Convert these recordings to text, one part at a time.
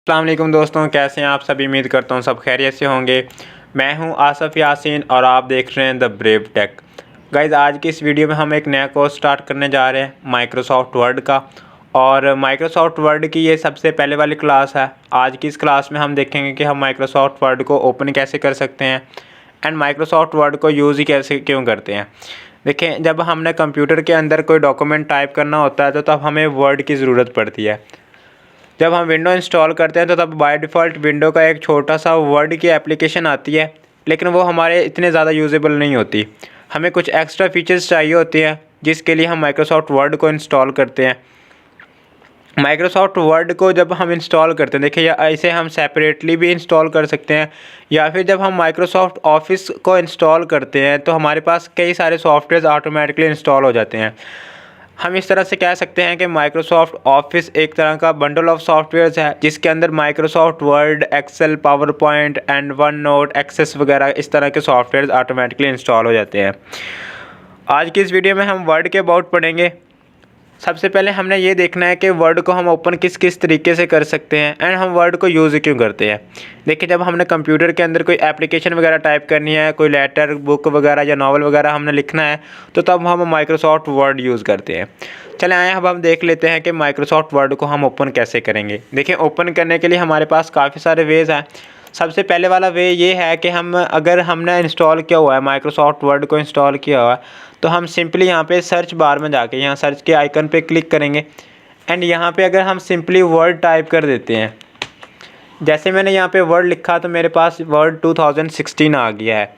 अस्सलाम वालेकुम दोस्तों, कैसे हैं आप सभी। उम्मीद करता हूँ सब खैरियत से होंगे। मैं हूँ आसफ़ यासीन और आप देख रहे हैं द ब्रेव टेक। गाइज़, आज की इस वीडियो में हम एक नया कोर्स स्टार्ट करने जा रहे हैं माइक्रोसॉफ्ट वर्ड का। और माइक्रोसॉफ्ट वर्ड की ये सबसे पहले वाली क्लास है। आज की इस क्लास में हम देखेंगे कि हम माइक्रोसॉफ्ट वर्ड को ओपन कैसे कर सकते हैं एंड माइक्रोसॉफ्ट वर्ड को यूज़ ही कैसे क्यों करते हैं। देखें, जब हमने कंप्यूटर के अंदर कोई डॉक्यूमेंट टाइप करना होता है तो तब हमें वर्ड की ज़रूरत पड़ती है। जब हम विंडो इंस्टॉल करते हैं तो तब बाय डिफ़ॉल्ट विंडो का एक छोटा सा वर्ड की एप्लीकेशन आती है, लेकिन वो हमारे इतने ज़्यादा यूजेबल नहीं होती। हमें कुछ एक्स्ट्रा फीचर्स चाहिए होती हैं जिसके लिए हम माइक्रोसॉफ्ट वर्ड को इंस्टॉल करते हैं। माइक्रोसॉफ्ट वर्ड को जब हम इंस्टॉल करते हैं, देखिए, या इसे हम सेपरेटली भी इंस्टॉल कर सकते हैं, या फिर जब हम माइक्रोसॉफ्ट ऑफिस को इंस्टॉल करते हैं तो हमारे पास कई सारे सॉफ्टवेयर ऑटोमेटिकली इंस्टॉल हो जाते हैं। हम इस तरह से कह सकते हैं कि माइक्रोसॉफ्ट ऑफिस एक तरह का बंडल ऑफ सॉफ्टवेयर्स है जिसके अंदर Microsoft Word, Excel, PowerPoint and OneNote, Access वगैरह इस तरह के सॉफ्टवेयर्स ऑटोमेटिकली इंस्टॉल हो जाते हैं। आज की इस वीडियो में हम वर्ड के अबाउट पढ़ेंगे। सबसे पहले हमने ये देखना है कि वर्ड को हम ओपन किस किस तरीके से कर सकते हैं एंड हम वर्ड को यूज़ क्यों करते हैं। देखिए, जब हमने कंप्यूटर के अंदर कोई एप्लीकेशन वगैरह टाइप करनी है, कोई लेटर, बुक वगैरह या नावल वगैरह हमने लिखना है तो तब हम माइक्रोसॉफ्ट वर्ड यूज़ करते हैं। चले आए, अब हम देख लेते हैं कि माइक्रोसॉफ्ट वर्ड को हम ओपन कैसे करेंगे। देखिए, ओपन करने के लिए हमारे पास काफ़ी सारे वेज़ हैं। सबसे पहले वाला वे ये है कि अगर हमने इंस्टॉल किया हुआ है, माइक्रोसॉफ्ट वर्ड को इंस्टॉल किया हुआ है, तो हम सिंपली यहाँ पे सर्च बार में जाके यहाँ सर्च के आइकन पे क्लिक करेंगे एंड यहाँ पे अगर हम सिंपली वर्ड टाइप कर देते हैं, जैसे मैंने यहाँ पे वर्ड लिखा तो मेरे पास वर्ड 2016 आ गया है।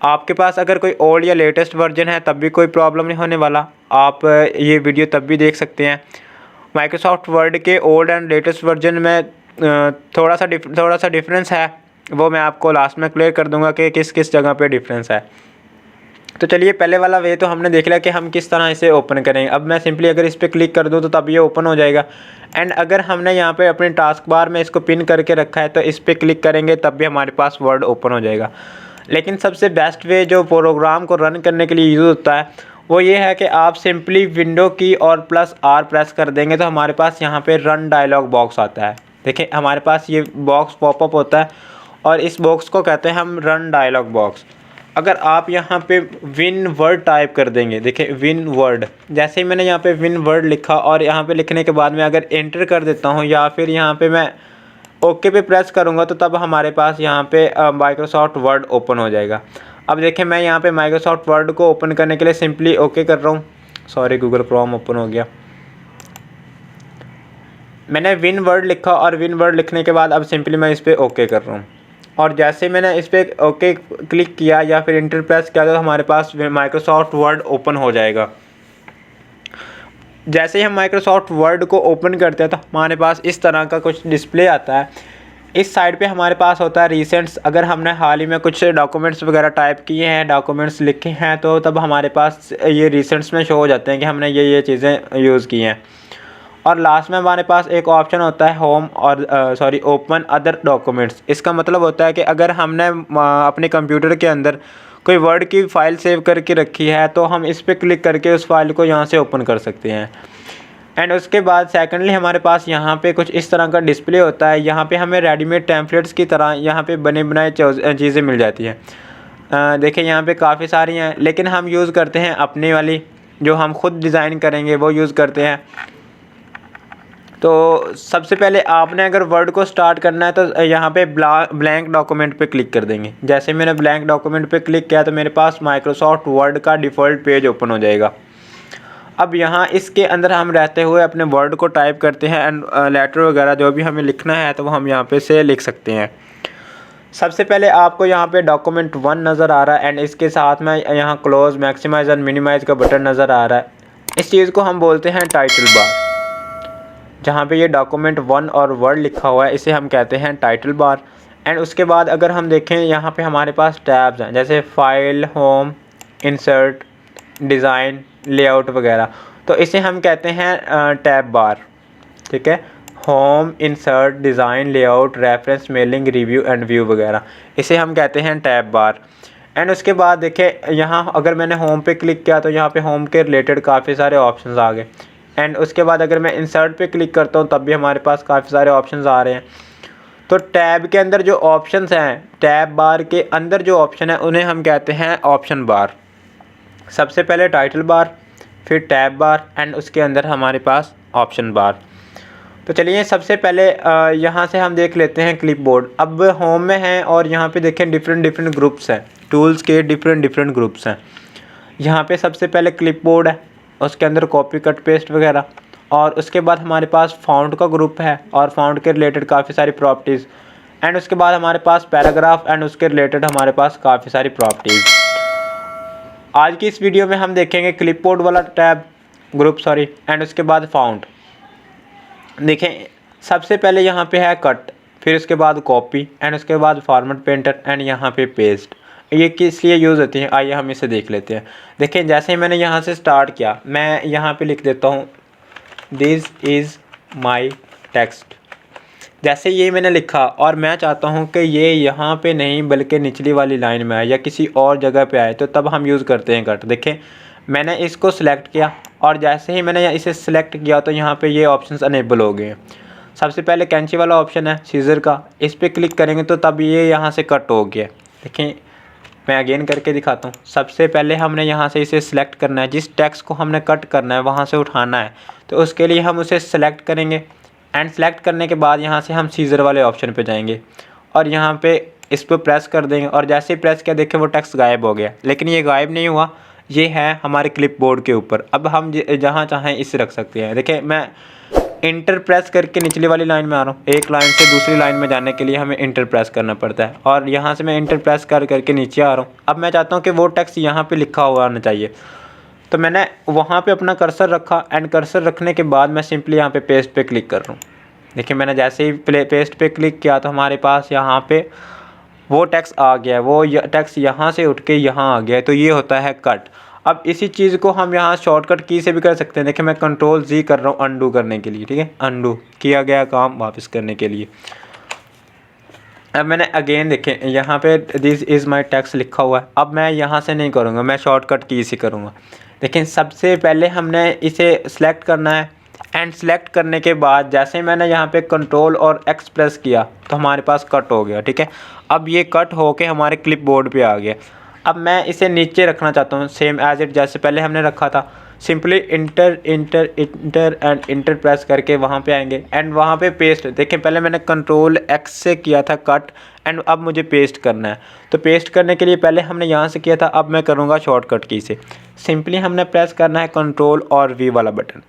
आपके पास अगर कोई ओल्ड या लेटेस्ट वर्जन है तब भी कोई प्रॉब्लम नहीं होने वाला, आप ये वीडियो तब भी देख सकते हैं। माइक्रोसॉफ्ट वर्ड के ओल्ड एंड लेटेस्ट वर्जन में थोड़ा सा डिफरेंस है, वो मैं आपको लास्ट में क्लियर कर दूंगा कि किस किस जगह पे डिफरेंस है। तो चलिए, पहले वाला वे तो हमने देख लिया कि हम किस तरह इसे ओपन करेंगे। अब मैं सिंपली अगर इस पर क्लिक कर दूं तो तब ये ओपन हो जाएगा। एंड अगर हमने यहाँ पे अपने टास्क बार में इसको पिन करके रखा है तो इस पर क्लिक करेंगे तब भी हमारे पास वर्ड ओपन हो जाएगा। लेकिन सबसे बेस्ट वे जो प्रोग्राम को रन करने के लिए यूज़ होता है वो ये है कि आप सिंपली विंडो की और +R प्रेस कर देंगे तो हमारे पास यहाँ पे रन डायलॉग बॉक्स आता है। देखिए, हमारे पास ये बॉक्स पॉपअप होता है और इस बॉक्स को कहते हैं हम रन डायलॉग बॉक्स। अगर आप यहाँ पे विन वर्ड टाइप कर देंगे, देखिए विन वर्ड, जैसे ही मैंने यहाँ पे विन वर्ड लिखा और यहाँ पे लिखने के बाद में अगर एंटर कर देता हूँ या फिर यहाँ पे मैं ओके पे प्रेस करूँगा तो तब हमारे पास यहाँ पे माइक्रोसॉफ्ट वर्ड ओपन हो जाएगा। अब देखिए, मैं यहाँ पे माइक्रोसॉफ्ट वर्ड को ओपन करने के लिए सिंपली ओके कर रहा हूँ। सॉरी, गूगल क्रोम ओपन हो गया। मैंने विन वर्ड लिखा और विन वर्ड लिखने के बाद अब सिंपली मैं इस पर ओके कर रहा हूँ। और जैसे मैंने इस पर ओके क्लिक किया या फिर एंटर प्रेस किया तो हमारे पास माइक्रोसॉफ्ट वर्ड ओपन हो जाएगा। जैसे ही हम माइक्रोसॉफ्ट वर्ड को ओपन करते हैं तो हमारे पास इस तरह का कुछ डिस्प्ले आता है। इस साइड पे हमारे पास होता है रिसेंट्स। अगर हमने हाल ही में कुछ डॉक्यूमेंट्स वगैरह टाइप किए हैं, डॉक्यूमेंट्स लिखे हैं, तो तब हमारे पास ये रिसेंट्स में शो हो जाते हैं कि हमने ये चीज़ें यूज़ की हैं। और लास्ट में हमारे पास एक ऑप्शन होता है होम और ओपन अदर डॉक्यूमेंट्स। इसका मतलब होता है कि अगर हमने अपने कंप्यूटर के अंदर कोई वर्ड की फ़ाइल सेव करके रखी है तो हम इस पर क्लिक करके उस फाइल को यहाँ से ओपन कर सकते हैं। एंड उसके बाद सेकंडली हमारे पास यहाँ पे कुछ इस तरह का डिस्प्ले होता है। यहाँ पे हमें रेडीमेड टेम्पलेट्स की तरह यहाँ पे बने बनाए चीज़ें मिल जाती हैं। देखिए, यहाँ पे काफ़ी सारी हैं, लेकिन हम यूज़ करते हैं अपनी वाली, जो हम खुद डिज़ाइन करेंगे वो यूज़ करते हैं। तो सबसे पहले आपने अगर वर्ड को स्टार्ट करना है तो यहाँ पे ब्लैंक डॉक्यूमेंट पे क्लिक कर देंगे। जैसे मैंने ब्लैंक डॉक्यूमेंट पे क्लिक किया तो मेरे पास माइक्रोसॉफ्ट वर्ड का डिफ़ॉल्ट पेज ओपन हो जाएगा। अब यहाँ इसके अंदर हम रहते हुए अपने वर्ड को टाइप करते हैं एंड लेटर वगैरह जो भी हमें लिखना है तो वो हम यहाँ पे से लिख सकते हैं। सबसे पहले आपको यहाँ पे डॉक्यूमेंट 1 नज़र आ रहा है एंड इसके साथ में यहाँ क्लोज, मैक्सिमाइज़ और मिनिमाइज़ का बटन नज़र आ रहा है। इस चीज़ को हम बोलते हैं टाइटल बार। जहाँ पे ये डॉक्यूमेंट 1 और वर्ड लिखा हुआ है इसे हम कहते हैं टाइटल बार। एंड उसके बाद अगर हम देखें, यहाँ पे हमारे पास टैब्स हैं, जैसे file, home, insert, design, layout वगैरह, तो इसे हम कहते हैं टैब बार। ठीक है, home, insert, design, layout, reference, mailing, review and view वगैरह, इसे हम कहते हैं टैब बार। एंड उसके बाद देखिए, यहाँ अगर मैंने होम पे क्लिक किया तो यहाँ पे होम के रिलेटेड काफ़ी सारे ऑप्शंस आ गए। एंड उसके बाद अगर मैं इंसर्ट पे क्लिक करता हूँ तब भी हमारे पास काफ़ी सारे ऑप्शंस आ रहे हैं। तो टैब के अंदर जो ऑप्शंस हैं, टैब बार के अंदर जो ऑप्शन है उन्हें हम कहते हैं ऑप्शन बार। सबसे पहले टाइटल बार, फिर टैब बार एंड उसके अंदर हमारे पास ऑप्शन बार। तो चलिए सबसे पहले यहाँ से हम देख लेते हैं क्लिपबोर्ड। अब होम में है और यहाँ पे देखें डिफरेंट ग्रुप्स हैं, टूल्स के डिफरेंट ग्रुप्स हैं। यहाँ पे सबसे पहले क्लिपबोर्ड है, उसके अंदर कॉपी कट पेस्ट वगैरह, और उसके बाद हमारे पास फ़ॉन्ट का ग्रुप है और फ़ॉन्ट के रिलेटेड काफ़ी सारी प्रॉपर्टीज़, एंड उसके बाद हमारे पास पैराग्राफ एंड उसके रिलेटेड हमारे पास काफ़ी सारी प्रॉपर्टीज़। आज की इस वीडियो में हम देखेंगे क्लिपबोर्ड वाला टैब ग्रुप एंड उसके बाद फ़ॉन्ट। देखें सबसे पहले यहाँ पे है कट, फिर उसके बाद कॉपी एंड उसके बाद फॉर्मेट पेंटर एंड यहाँ पे पेस्ट। ये किस लिए यूज़ होती है आइए हम इसे देख लेते हैं। देखें जैसे ही मैंने यहाँ से स्टार्ट किया, मैं यहाँ पे लिख देता हूँ दिस इज़ माई टेक्स्ट। जैसे ये मैंने लिखा और मैं चाहता हूँ कि ये यहाँ पे नहीं बल्कि निचली वाली लाइन में आए या किसी और जगह पे आए, तो तब हम यूज़ करते हैं कट। देखें मैंने इसको सिलेक्ट किया और जैसे ही मैंने इसे सिलेक्ट किया तो यहाँ पे ये ऑप्शंस अनेबल हो गए। सबसे पहले कैंची वाला ऑप्शन है सीज़र का, इस पर क्लिक करेंगे तो तब ये यहाँ से कट हो गया। देखें मैं अगेन करके दिखाता हूँ। सबसे पहले हमने यहाँ से इसे सिलेक्ट करना है, जिस टेक्स्ट को हमने कट करना है वहाँ से उठाना है, तो उसके लिए हम उसे सिलेक्ट करेंगे एंड सेलेक्ट करने के बाद यहाँ से हम सीज़र वाले ऑप्शन पे जाएंगे और यहाँ पे इस पर प्रेस कर देंगे और जैसे ही प्रेस किया देखें वो टेक्स्ट गायब हो गया। लेकिन ये गायब नहीं हुआ, ये है हमारे क्लिपबोर्ड के ऊपर। अब हम जहाँ चाहें इसे रख सकते हैं। देखिए मैं इंटर प्रेस करके निचली वाली लाइन में आ रहा हूँ। एक लाइन से दूसरी लाइन में जाने के लिए हमें इंटर प्रेस करना पड़ता है और यहाँ से मैं इंटर प्रेस करके नीचे आ रहा हूँ। अब मैं चाहता हूँ कि वो टेक्स्ट यहाँ पे लिखा हुआ आना चाहिए, तो मैंने वहाँ पे अपना कर्सर रखा एंड कर्सर रखने के बाद मैं सिंपली यहाँ पे पेस्ट पे क्लिक कर रहा हूँ। देखिए मैंने जैसे ही पेस्ट पे क्लिक किया तो हमारे पास यहाँ पे वो टेक्स्ट आ गया, वो टेक्स्ट यहाँ से उठ के यहाँ आ गया, तो ये होता है कट। अब इसी चीज़ को हम यहाँ शॉर्टकट की से भी कर सकते हैं। देखिए मैं कंट्रोल Z कर रहा हूँ अंडू करने के लिए, ठीक है, अंडू किया गया काम वापस करने के लिए। अब मैंने अगेन देखें यहाँ पे दिस इज़ माई टेक्स्ट लिखा हुआ है। अब मैं यहाँ से नहीं करूँगा, मैं शॉर्टकट की से करूँगा। लेकिन सबसे पहले हमने इसे सिलेक्ट करना है एंड सेलेक्ट करने के बाद जैसे मैंने यहाँ पे कंट्रोल और X प्रेस किया तो हमारे पास कट हो गया, ठीक है। अब ये कट होके हमारे क्लिपबोर्ड पे आ गया। अब मैं इसे नीचे रखना चाहता हूँ सेम एज इट जैसे पहले हमने रखा था। Simply inter inter inter and enter press करके वहाँ पे आएंगे एंड वहाँ पे पेस्ट। देखें पहले मैंने कंट्रोल X से किया था कट एंड अब मुझे पेस्ट करना है, तो पेस्ट करने के लिए पहले हमने यहाँ से किया था, अब मैं करूँगा शॉर्टकट की से। सिंपली हमने प्रेस करना है कंट्रोल और V वाला बटन।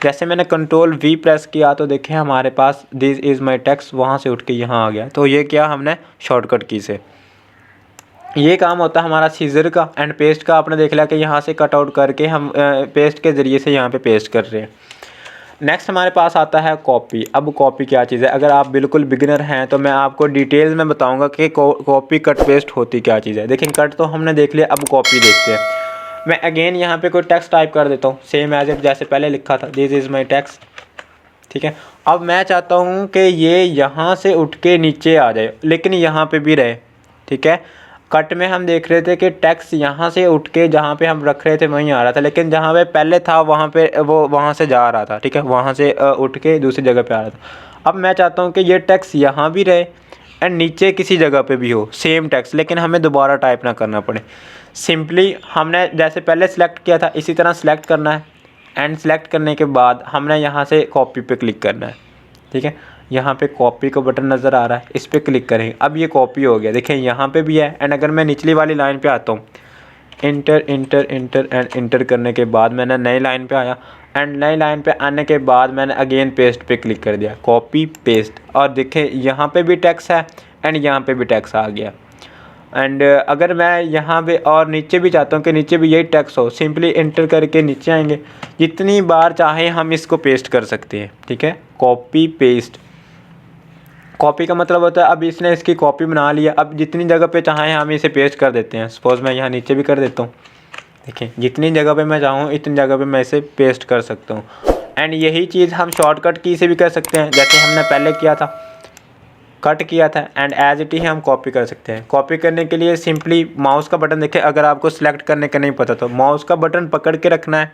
जैसे मैंने कंट्रोल V प्रेस किया तो देखें हमारे पास दिस इज़ माई टेक्स्ट वहाँ से उठ के यहाँ आ गया। तो ये किया हमने शॉर्टकट की से। ये काम होता है हमारा सीज़र का एंड पेस्ट का। आपने देख लिया कि यहाँ से कट आउट करके हम पेस्ट के ज़रिए से यहाँ पे पेस्ट कर रहे हैं। नेक्स्ट हमारे पास आता है कॉपी। अब कॉपी क्या चीज़ है, अगर आप बिल्कुल बिगिनर हैं तो मैं आपको डिटेल्स में बताऊँगा कि कॉपी कट पेस्ट होती क्या चीज़ है। देखिए कट तो हमने देख लिया, अब कॉपी देखते हैं। मैं अगेन यहाँ पे कोई टेक्स्ट टाइप कर देता हूँ सेम एज इट जैसे पहले लिखा था, दिस इज़ माई टेक्स्ट, ठीक है। अब मैं चाहता हूँ कि ये यहाँ से उठ के नीचे आ जाए लेकिन यहाँ पे भी रहे, ठीक है। कट में हम देख रहे थे कि टेक्स्ट यहाँ से उठ के जहाँ पे हम रख रहे थे वहीं आ रहा था, लेकिन जहाँ पे पहले था वहाँ पे वो वहाँ से जा रहा था, ठीक है, वहाँ से उठ के दूसरी जगह पे आ रहा था। अब मैं चाहता हूँ कि ये टेक्स्ट यहाँ भी रहे एंड नीचे किसी जगह पे भी हो सेम टेक्स्ट, लेकिन हमें दोबारा टाइप ना करना पड़े। सिंपली हमने जैसे पहले सेलेक्ट किया था इसी तरह सेलेक्ट करना है एंड सेलेक्ट करने के बाद हमने यहाँ से कॉपी पे क्लिक करना है, ठीक है। यहाँ पे कॉपी का बटन नज़र आ रहा है, इस पर क्लिक करेंगे, अब ये कॉपी हो गया। देखें यहाँ पे भी है एंड अगर मैं निचली वाली लाइन पे आता हूँ inter inter inter and inter करने के बाद मैंने नई लाइन पे आया एंड नई लाइन पे आने के बाद मैंने अगेन पेस्ट पे क्लिक कर दिया, कॉपी पेस्ट, और देखें यहाँ पे भी टेक्स्ट है एंड यहाँ पे भी टेक्स्ट आ गया। एंड अगर मैं यहाँ पे और नीचे भी चाहता हूँ कि नीचे भी यही टेक्स्ट हो, सिंपली इंटर करके नीचे आएंगे, जितनी बार चाहें हम इसको पेस्ट कर सकते हैं, ठीक है। कॉपी पेस्ट, कॉपी का मतलब होता है अब इसने इसकी कॉपी बना लिया, अब जितनी जगह पे चाहें हम इसे पेस्ट कर देते हैं। सपोज़ मैं यहाँ नीचे भी कर देता हूँ, देखिए जितनी जगह पे मैं चाहूँ इतनी जगह पे मैं इसे पेस्ट कर सकता हूँ। एंड यही चीज़ हम शॉर्टकट की से भी कर सकते हैं, जैसे हमने पहले किया था, कट किया था एंड एज इट ही हम कॉपी कर सकते हैं। कॉपी करने के लिए सिंपली माउस का बटन देखें, अगर आपको सिलेक्ट करने का नहीं पता तो माउस का बटन पकड़ के रखना है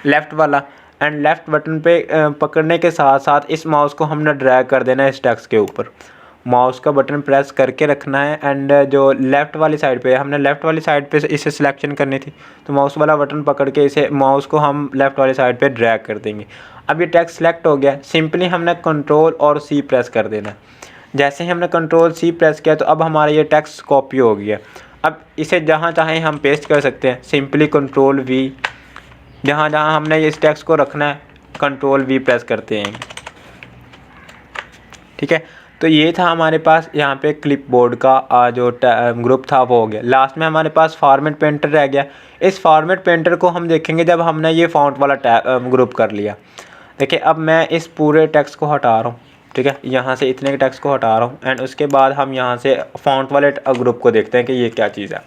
लेफ़्ट वाला एंड लेफ़्ट बटन पे पकड़ने के साथ साथ इस माउस को हमने ड्रैग कर देना है इस टेक्स्ट के ऊपर। माउस का बटन प्रेस करके रखना है एंड जो लेफ़्ट वाली साइड पे हमने लेफ़्ट वाली साइड पे इसे सिलेक्शन करनी थी, तो माउस वाला बटन पकड़ के इसे माउस को हम लेफ़्ट वाली साइड पे ड्रैग कर देंगे। अब ये टेक्स्ट सेलेक्ट हो गया, सिंपली हमने कंट्रोल और सी प्रेस कर देना है। जैसे ही हमने कंट्रोल सी प्रेस किया तो अब हमारा ये टेक्स्ट कॉपी हो गया। अब इसे जहाँ चाहें हम पेस्ट कर सकते हैं, सिंपली कंट्रोल वी, जहाँ जहाँ हमने इस टेक्स्ट को रखना है कंट्रोल वी प्रेस करते हैं। ठीक है, तो ये था हमारे पास यहाँ पे क्लिपबोर्ड का जो ग्रुप था वो हो गया। लास्ट में हमारे पास फॉर्मेट पेंटर रह गया। इस फॉर्मेट पेंटर को हम देखेंगे जब हमने ये फ़ॉन्ट वाला ग्रुप कर लिया। देखिए अब मैं इस पूरे टेक्स्ट को हटा रहा हूँ, ठीक है, यहाँ से इतने के टेक्स्ट को हटा रहा हूँ एंड उसके बाद हम यहाँ से फ़ॉन्ट वाले ग्रुप को देखते हैं कि ये क्या चीज़ है।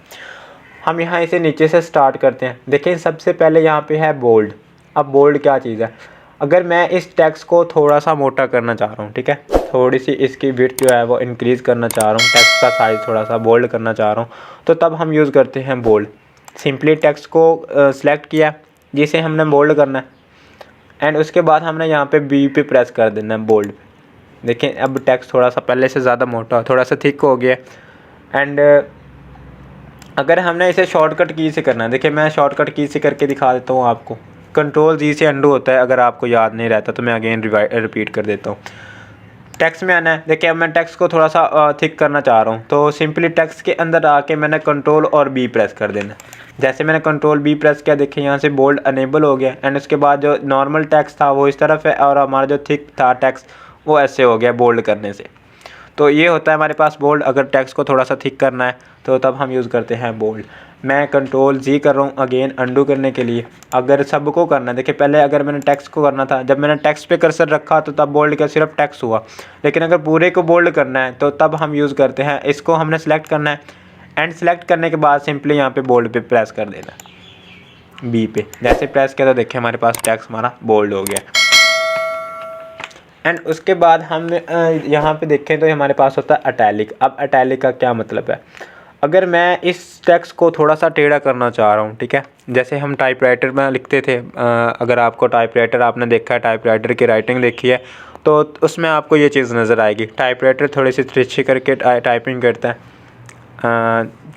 हम यहाँ इसे नीचे से स्टार्ट करते हैं। देखिए सबसे पहले यहाँ पे है बोल्ड। अब बोल्ड क्या चीज़ है, अगर मैं इस टेक्स्ट को थोड़ा सा मोटा करना चाह रहा हूँ, ठीक है, थोड़ी सी इसकी विड्थ जो है वो इंक्रीज़ करना चाह रहा हूँ, टेक्स्ट का साइज़ थोड़ा सा बोल्ड करना चाह रहा हूँ, तो तब हम यूज़ करते हैं बोल्ड। सिंपली टेक्स्ट को सिलेक्ट किया जिसे हमने बोल्ड करना है एंड उसके बाद हमने यहाँ पे बी पे प्रेस कर देना है बोल्ड। देखिए अब टेक्स्ट थोड़ा सा पहले से ज़्यादा मोटा, थोड़ा सा थिक हो गया। एंड अगर हमने इसे शॉर्टकट की से करना है, देखिए मैं शॉर्टकट की से करके दिखा देता हूँ आपको। कंट्रोल जी से अंडू होता है, अगर आपको याद नहीं रहता तो मैं अगेन रिपीट कर देता हूँ। टेक्स्ट में आना है, देखिए अब मैं टेक्स्ट को थोड़ा सा थिक करना चाह रहा हूँ, तो सिंपली टेक्स्ट के अंदर आके मैंने कंट्रोल और बी प्रेस कर देना। जैसे मैंने कंट्रोल बी प्रेस किया, देखिए यहाँ से बोल्ड अनेबल हो गया एंड उसके बाद जो नॉर्मल टेक्स्ट था वो इस तरफ है और हमारा जो थिक था टेक्स्ट वो ऐसे हो गया बोल्ड करने से। तो ये होता है हमारे पास बोल्ड। अगर टेक्स्ट को थोड़ा सा थिक करना है तो तब हम यूज़ करते हैं बोल्ड। मैं कंट्रोल जी कर रहा हूँ अगेन अंडू करने के लिए। अगर सबको करना है, देखिए पहले अगर मैंने टेक्स्ट को करना था, जब मैंने टेक्स्ट पे कर्सर रखा तो तब बोल्ड किया, सिर्फ टेक्स्ट हुआ। लेकिन अगर पूरे को बोल्ड करना है तो तब हम यूज़ करते हैं, इसको हमने सेलेक्ट करना है एंड सेलेक्ट करने के बाद सिंपली यहाँ पे बोल्ड पे प्रेस कर देना है, बी पे। जैसे प्रेस किया तो देखिए हमारे पास टेक्स्ट हमारा बोल्ड हो गया। एंड उसके बाद हम यहाँ पे देखें तो हमारे पास होता है अटैलिक। अब अटैलिक का क्या मतलब है, अगर मैं इस टेक्स्ट को थोड़ा सा टेढ़ा करना चाह रहा हूँ, ठीक है, जैसे हम टाइपराइटर में लिखते थे, अगर आपको टाइपराइटर आपने देखा है, टाइपराइटर की राइटिंग देखी है तो उसमें आपको ये चीज़ नज़र आएगी। टाइपराइटर थोड़ी सी तिरछी करके टाइपिंग करता है,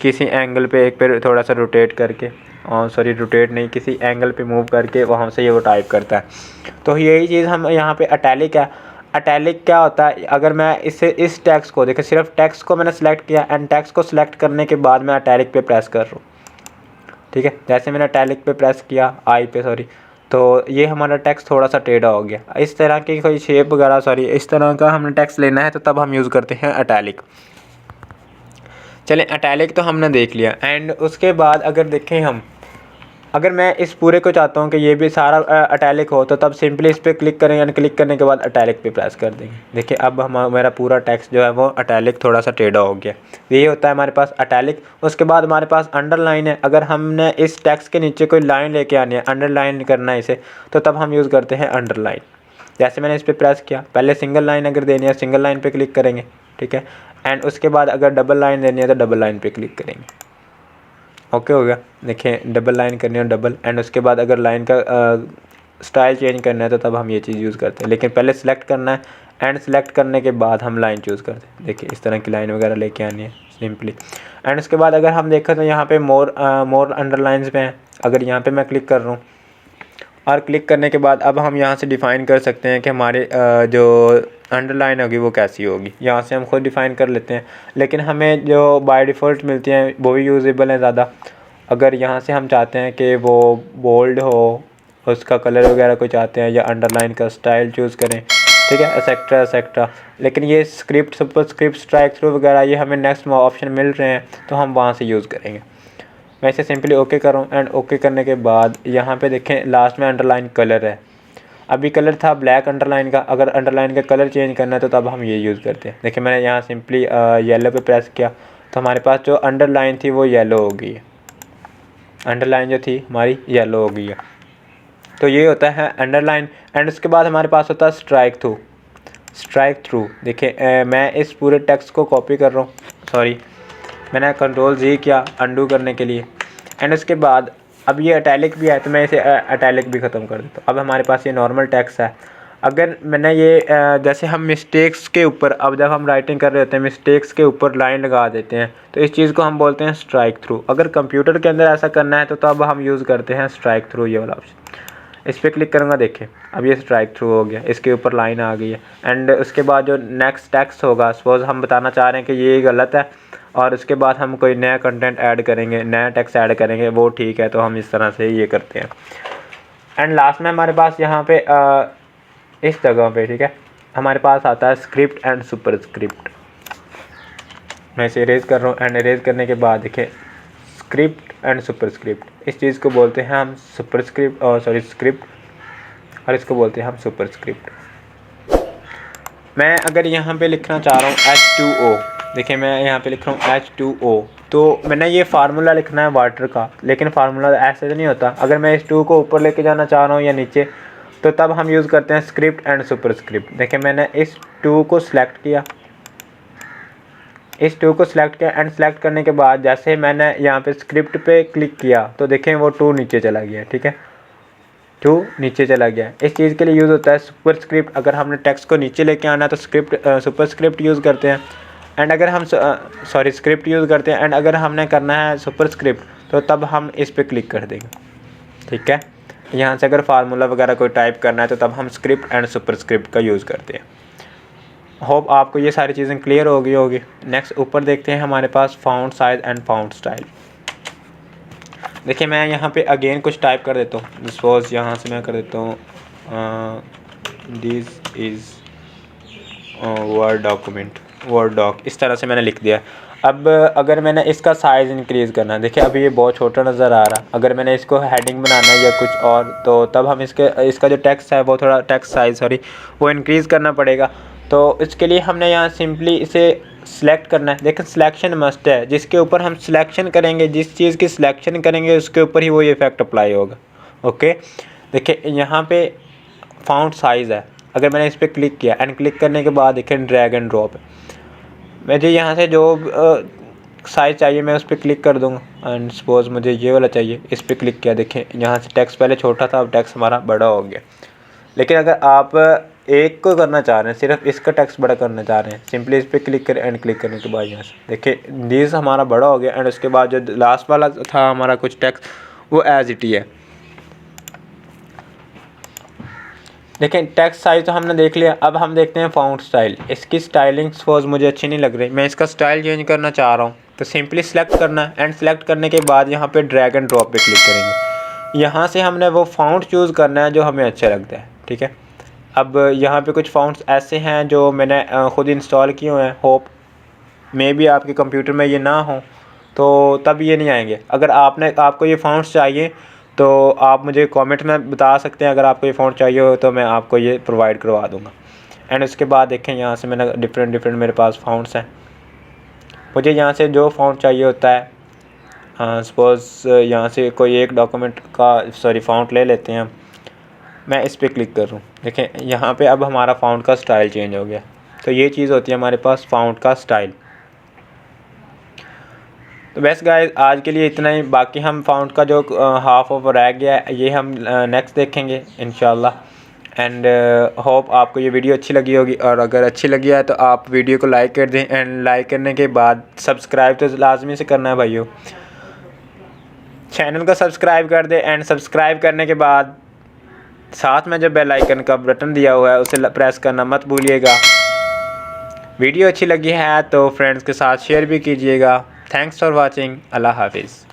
किसी एंगल पे एक पे थोड़ा सा रोटेट करके, सॉरी रोटेट नहीं, किसी एंगल पे मूव करके वहाँ से ये वो टाइप करता है। तो यही चीज़ हम यहाँ पे अटैलिक है। अटैलिक क्या होता है, अगर मैं इस टेक्स्ट को देखिए, सिर्फ टेक्स्ट को मैंने सेलेक्ट किया एंड टेक्स्ट को सिलेक्ट करने के बाद मैं अटैलिक पे प्रेस कर रहा हूँ, ठीक है, जैसे मैंने अटैलिक पे प्रेस किया तो ये हमारा टेक्स्ट थोड़ा सा टेढ़ा हो गया। इस तरह की कोई शेप वगैरह, सॉरी इस तरह का हमने टेक्स्ट लेना है तो तब हम यूज़ करते हैं अटैलिक। चलें अटैलिक तो हमने देख लिया। एंड उसके बाद अगर देखें हम, अगर मैं इस पूरे को चाहता हूँ कि ये भी सारा अटैलिक हो तो तब सिंपली इस पर क्लिक करेंगे एंड क्लिक करने के बाद अटैलिक पे प्रेस कर देंगे। देखिए अब मेरा पूरा टेक्स्ट जो है वो अटैलिक थोड़ा सा टेढ़ा हो गया। यही होता है हमारे पास अटैलिक। उसके बाद हमारे पास अंडरलाइन है। अगर हमने इस टेक्स्ट के नीचे कोई लाइन लेके आनी है, अंडरलाइन करना है इसे, तो तब हम यूज़ करते हैं अंडरलाइन। जैसे मैंने इस पर प्रेस किया, पहले सिंगल लाइन अगर देनी है सिंगल लाइन पर क्लिक करेंगे, ठीक है, एंड उसके बाद अगर डबल लाइन देनी है तो डबल लाइन पे क्लिक करेंगे। ओके हो गया। देखिए डबल लाइन करनी है डबल, एंड उसके बाद अगर लाइन का स्टाइल चेंज करना है तो तब हम ये चीज़ यूज़ करते हैं। लेकिन पहले सिलेक्ट करना है एंड सेलेक्ट करने के बाद हम लाइन चूज़ करते हैं। देखिए इस तरह की लाइन वगैरह लेके आनी है सिंपली। एंड उसके बाद अगर हम देखें तो यहाँ पे मोर अंडरलाइंस पे हैं। अगर यहाँ पे मैं क्लिक कर रहा हूँ और क्लिक करने के बाद अब हम यहाँ से डिफ़ाइन कर सकते हैं कि हमारे जो अंडरलाइन होगी वो कैसी होगी। यहाँ से हम खुद डिफ़ाइन कर लेते हैं, लेकिन हमें जो बाय डिफ़ॉल्ट मिलती हैं वो भी यूजेबल हैं ज़्यादा। अगर यहाँ से हम चाहते हैं कि वो बोल्ड हो, उसका कलर वगैरह कोई चाहते हैं, या अंडरलाइन का स्टाइल चूज़ करें, ठीक है, एक्सेट्रा एक्सेट्रा। लेकिन ये script, super script, strike through वगैरह ये हमें नेक्स्ट ऑप्शन मिल रहे हैं तो हम वहाँ से यूज़ करेंगे। मैं इसे सिंपली ओके कर रहा हूँ एंड ओके करने के बाद यहाँ पे देखें लास्ट में अंडरलाइन कलर है। अभी कलर था ब्लैक अंडरलाइन का, अगर अंडरलाइन का कलर चेंज करना है तो तब हम ये यूज़ करते हैं। देखिए मैंने यहाँ सिंपली येलो पे प्रेस किया तो हमारे पास जो अंडरलाइन थी वो येलो हो गई है। अंडरलाइन जो थी हमारी येलो हो गई है। तो ये होता है अंडरलाइन। एंड उसके बाद हमारे पास होता है स्ट्राइक थ्रू। देखिए मैं इस पूरे टेक्स्ट को कॉपी कर रहा हूँ, सॉरी मैंने कंट्रोल जी किया अंडू करने के लिए। एंड उसके बाद अब ये अटैलिक भी है तो मैं इसे अटैलिक भी ख़त्म कर देता हूँ। अब हमारे पास ये नॉर्मल टेक्स्ट है। अगर मैंने ये जैसे हम मिस्टेक्स के ऊपर, अब जब हम राइटिंग कर रहे होते हैं मिस्टेक्स के ऊपर लाइन लगा देते हैं तो इस चीज़ को हम बोलते हैं स्ट्राइक थ्रू। अगर कंप्यूटर के अंदर ऐसा करना है तो तब हम यूज़ करते हैं स्ट्राइक थ्रू, ये वाला ऑप्शन। इस पर क्लिक करूँगा, देखिए अब ये स्ट्राइक थ्रू हो गया, इसके ऊपर लाइन आ गई है। एंड उसके बाद जो नेक्स्ट टेक्स्ट होगा, सपोज हम बताना चाह रहे हैं कि ये गलत है और उसके बाद हम कोई नया कंटेंट ऐड करेंगे, नया टेक्स्ट ऐड करेंगे, वो ठीक है, तो हम इस तरह से ये करते हैं। एंड लास्ट में हमारे पास यहाँ पे इस जगह पे, ठीक है, हमारे पास आता है स्क्रिप्ट एंड सुपर स्क्रिप्ट। मैं इसे इरेज कर रहा हूँ एंड इरेज करने के बाद देखिए स्क्रिप्ट एंड सुपर स्क्रिप्ट, इस चीज़ को बोलते हैं हम सुपर स्क्रिप्ट, सॉरी स्क्रिप्ट, और इसको बोलते हैं हम सुपर स्क्रिप्ट। मैं अगर यहाँ पे लिखना चाह रहा हूँ H2O, देखिए मैं यहाँ पे लिख रहा हूँ H2O, तो मैंने ये फार्मूला लिखना है वाटर का, लेकिन फार्मूला ऐसे तो नहीं होता। अगर मैं इस 2 को ऊपर लेके जाना चाह रहा हूँ या नीचे, तो तब हम यूज़ करते हैं स्क्रिप्ट एंड सुपर स्क्रिप्ट। देखिए मैंने इस 2 को सिलेक्ट किया, इस 2 को सिलेक्ट किया एंड सेलेक्ट करने के बाद जैसे मैंने यहाँ पे स्क्रिप्ट पे क्लिक किया तो देखें वो 2 नीचे चला गया, ठीक है, 2 नीचे चला गया। इस चीज़ के लिए यूज़ होता है सुपर स्क्रिप्ट। अगर हमने टेक्स्ट को नीचे लेके आना है तो सुपर स्क्रिप्ट यूज़ करते हैं। एंड अगर हम स्क्रिप्ट यूज़ करते हैं, एंड अगर हमने करना है सुपर स्क्रिप्ट तो तब हम इस पर क्लिक कर देंगे, ठीक है। यहाँ से अगर फार्मूला वगैरह कोई टाइप करना है तो तब हम स्क्रिप्ट एंड सुपर स्क्रिप्ट का यूज़ करते हैं। होप आपको ये सारी चीज़ें क्लियर हो गई होगी। नेक्स्ट ऊपर देखते हैं हमारे पास font size and font style. देखिए मैं यहाँ पे अगेन कुछ टाइप कर देता हूँ, सपोज यहाँ से मैं कर देता हूँ this is Word document, Word doc, इस तरह से मैंने लिख दिया। अब अगर मैंने इसका साइज़ इंक्रीज़ करना है, देखिए अभी ये बहुत छोटा नज़र आ रहा। अगर मैंने इसको हेडिंग बनाना है या कुछ और, तो तब हम इसका जो टेक्स्ट है वो थोड़ा टेक्स्ट साइज़ वो इंक्रीज़ करना पड़ेगा। तो इसके लिए हमने यहाँ सिंपली इसे सिलेक्ट करना है। देखिए सिलेक्शन मस्ट है, जिसके ऊपर हम सिलेक्शन करेंगे, जिस चीज़ की सिलेक्शन करेंगे उसके ऊपर ही वो इफेक्ट अप्लाई होगा। ओके, देखिए यहाँ पे फाउंट साइज़ है, अगर मैंने इस पर क्लिक किया एंड क्लिक करने के बाद देखिए ड्रैग एंड ड्रॉप है। मुझे यहाँ से जो साइज़ चाहिए मैं उस पर क्लिक कर दूँगा एंड सपोज मुझे ये वाला चाहिए, इस पर क्लिक किया, देखें यहाँ से टेक्स्ट पहले छोटा था, अब टेक्स्ट हमारा बड़ा हो गया। लेकिन अगर आप एक को करना चाह रहे हैं, सिर्फ इसका टेक्स्ट बड़ा करना चाह रहे हैं, सिंपली इस पर क्लिक करें एंड क्लिक करने के बाद यहाँ से देखिए दिस हमारा बड़ा हो गया। एंड उसके बाद जो लास्ट वाला था हमारा कुछ टेक्स्ट वो एज इट ही है। देखें टेक्स्ट साइज तो हमने देख लिया, अब हम देखते हैं फाउंट स्टाइल। इसकी स्टाइलिंग सपोज मुझे अच्छी नहीं लग रही, मैं इसका स्टाइल चेंज करना चाह रहा हूँ, तो सिंपली सेलेक्ट करना है एंड सेलेक्ट करने के बाद यहाँ पे ड्रैग एंड ड्रॉप पे क्लिक करेंगे। यहाँ से हमने वो फाउंट चूज़ करना है जो हमें अच्छा लगता है, ठीक है। अब यहाँ पे कुछ फाउंट्स ऐसे हैं जो मैंने ख़ुद इंस्टॉल किए हुए हैं, होप मे बी आपके कंप्यूटर में ये ना हो तो तब ये नहीं आएंगे। अगर आपको ये फाउंट्स चाहिए तो आप मुझे कमेंट में बता सकते हैं, अगर आपको ये फ़ॉन्ट चाहिए हो तो मैं आपको ये प्रोवाइड करवा दूँगा। एंड उसके बाद देखें यहाँ से मैंने डिफरेंट मेरे पास फ़ॉन्ट्स हैं। मुझे यहाँ से जो फ़ॉन्ट चाहिए होता है, सपोज़ यहाँ से कोई एक डॉक्यूमेंट का फ़ॉन्ट ले लेते हैं, मैं इस पर क्लिक कर रहा हूँ, देखें यहाँ पे अब हमारा फ़ॉन्ट का स्टाइल चेंज हो गया। तो ये चीज़ होती है हमारे पास फ़ॉन्ट का स्टाइल। तो बस गाइस आज के लिए इतना ही, बाकी हम फ़ॉन्ट का जो हाफ ऑफ रह गया है ये हम नेक्स्ट देखेंगे इंशाल्लाह। एंड होप आपको ये वीडियो अच्छी लगी होगी, और अगर अच्छी लगी है तो आप वीडियो को लाइक कर दें। एंड लाइक करने के बाद सब्सक्राइब तो लाजमी से करना है भाइयों, चैनल को सब्सक्राइब कर दें। एंड सब्सक्राइब करने के बाद साथ में जो बेल आइकन का बटन दिया हुआ है उसे प्रेस करना मत भूलिएगा। वीडियो अच्छी लगी है तो फ्रेंड्स के साथ शेयर भी कीजिएगा। Thanks for watching. अल्लाह हाफिज़।